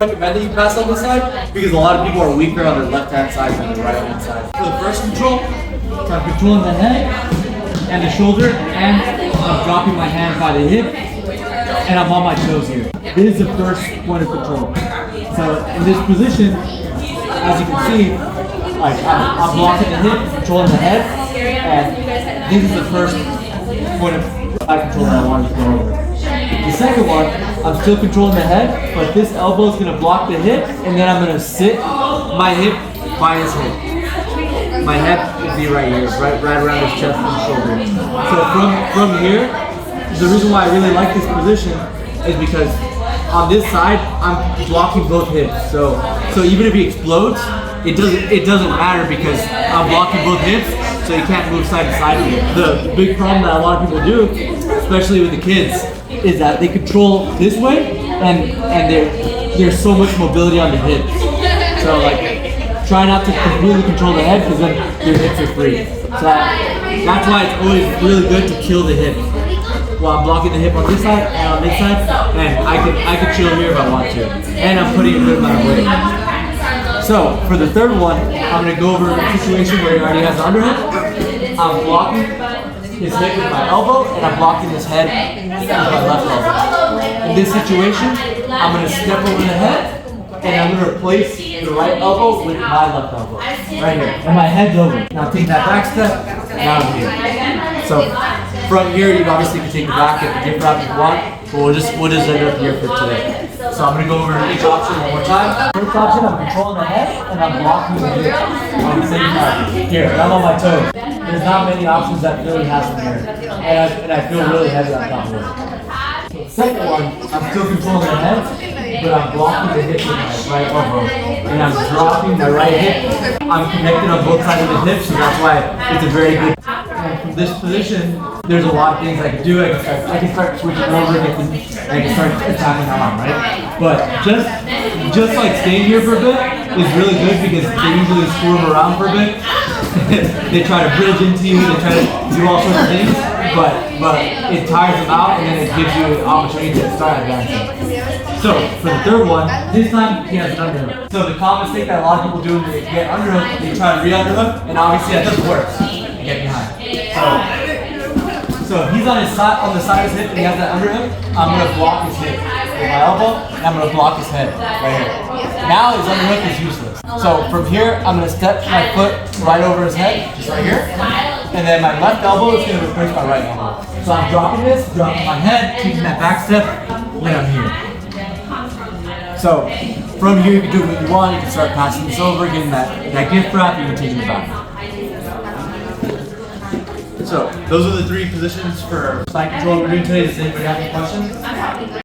recommend that you pass on this side because a lot of people are weaker on the left-hand side than the right-hand side. For the first control, so I'm controlling the head and the shoulder, and I'm dropping my hand by the hip, and I'm on my toes here. This is the first point of control. So in this position, as you can see, like I'm blocking the hip, controlling the head, and this is the first point of eye control that I want to go over. The second one, I'm still controlling the head, but this elbow is going to block the hip, and then I'm going to sit my hip by his hip. My head will be right here, right around his chest and shoulder. So from here, the reason why I really like this position is because on this side, I'm blocking both hips. So even if he explodes, it doesn't matter because I'm blocking both hips, so he can't move side to side with it. The big problem that a lot of people do, especially with the kids, is that they control this way and there's so much mobility on the hips. So like, try not to completely control the head because then your hips are free. So that's why it's always really good to kill the hip. While I'm blocking the hip on this side and on this side, and I can chill here if I want to. And I'm putting a good amount of weight. So for the third one, I'm going to go over a situation where he already has the underhook. I'm blocking his hip with my elbow, and I'm blocking his head with my left elbow. In this situation, I'm going to step over the head, and I'm going to replace the right elbow with my left elbow. Right here. And my head's over. Now take that back step, now I'm here. So from here, you obviously can take it back if the different option you want, but we'll just end up here for today. So I'm going to go over each option one more time. First option, I'm controlling the head, and I'm blocking the hip on the same time. Here, and I'm on my toes. There's not many options that Philly has from here, and I feel really heavy on top of it. Second one, I'm still controlling the head, but I'm blocking the hip with my right elbow, and I'm dropping my right hip. I'm connected on both sides of the hip, so that's why it's a very good. And from this position, there's a lot of things I can do. I can start switching over, and I can start attacking the arm, right? But just like staying here for a bit is really good because they usually swerve around for a bit. They try to bridge into you, they try to do all sorts of things, but it tires them out, and then it gives you an opportunity to start advancing. So for the third one, this time he has an underhook. So the common mistake that a lot of people do when they get underhook, they try to re-underhook, and obviously that doesn't work. You get behind. So if he's on the side of his hip and he has that underhook, I'm gonna block his hip with my elbow, and I'm gonna block his head right here. Now his underhook is useless. So from here, I'm gonna step my foot right over his head, just right here, and then my left elbow is gonna replace my right elbow. So I'm dropping this, dropping my head, taking that back step, then I'm here. So from here, you can do what you want. You can start passing this over, getting that gift wrap, you can take it back. So those are the three positions for side control we're doing today. Does anybody have any questions?